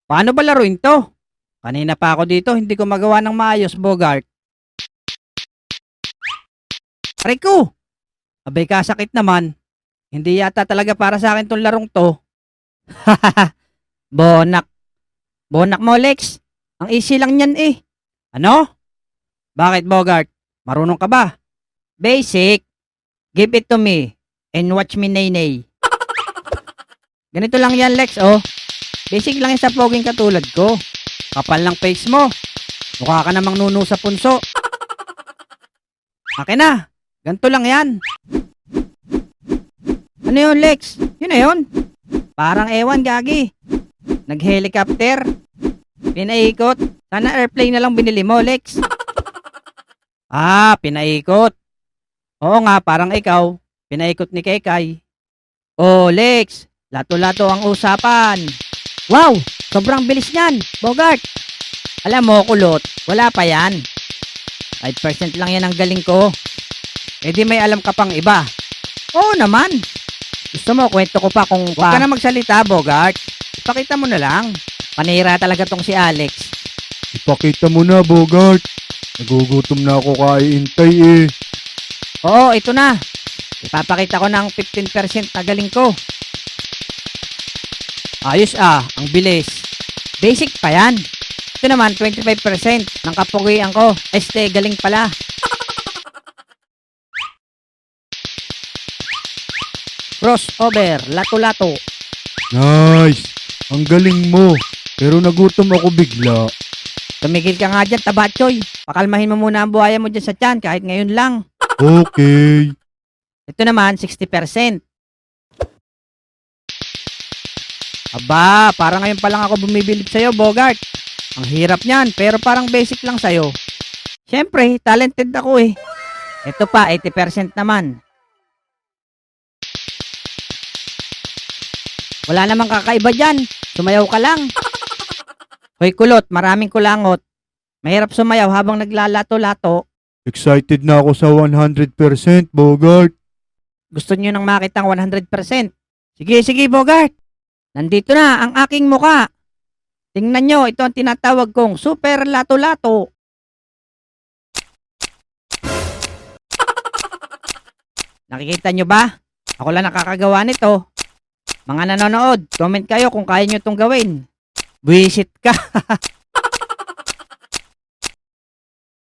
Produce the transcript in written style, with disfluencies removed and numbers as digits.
Paano ba laruin to? Kanina pa ako dito, hindi ko magawa ng maayos, Bogart. Aray ko! Abay kasakit naman. Hindi yata talaga para sa akin tong larong to. Bonak. Bonak mo, Lex. Ang easy lang yan eh. Ano? Bakit, Bogart? Marunong ka ba? Basic. Give it to me. And watch me, nay-nay. Ganito lang yan, Lex, oh. Basic lang yan sa poging katulad ko. Kapal ng face mo. Mukha ka namang nuno sa punso. Akin na. Ganito lang yan. Ano yun, Lex? Yun na yun. Parang ewan, gagi. Nag-helicopter. Pinaikot. Sana airplane na lang binili mo, Lex. Ah, pinaikot. Oo nga, parang ikaw. Pinaikot ni Kekay. Oh, Lex. Lato-lato ang usapan. Wow! Sobrang bilis niyan, Bogart. Alam mo, kulot. Wala pa yan. 5% lang yan ang galing ko. Eh di may alam ka pang iba. Oo naman. Gusto mo, kwento ko pa kung pa. Huwag ka na magsalita, Bogart. Ipakita mo na lang. Panira talaga tong si Alex. Ipakita mo na, Bogart. Nagugutom na ako kaintay eh. Oo, ito na. Ipapakita ko ng 15% na galing ko. Ayos ang bilis. Basic pa yan. Ito naman, 25% ng kapugian ko. Galing pala. Crossover, lato-lato. Nice! Ang galing mo. Pero nagutom ako bigla. Tumigil ka nga dyan, tabatsoy. Pakalmahin mo muna ang buhaya mo dyan sa tiyan kahit ngayon lang. Okay. Ito naman, 60%. Aba, parang ngayon pa lang ako bumibilib sa'yo, Bogart. Ang hirap niyan, pero parang basic lang sa'yo. Siyempre, talented ako eh. Ito pa, 80% naman. Wala namang kakaiba dyan. Sumayaw ka lang. Hoy kulot, maraming kulangot. Mahirap sumayaw habang naglalato-lato. Excited na ako sa 100%, Bogart. Gusto nyo nang makitang 100%. Sige, Bogart. Nandito na ang aking muka. Tingnan nyo, ito ang tinatawag kong super lato-lato. Nakikita nyo ba? Ako lang nakakagawa nito. Mga nanonood, comment kayo kung kaya nyo itong gawin. Buwisit ka.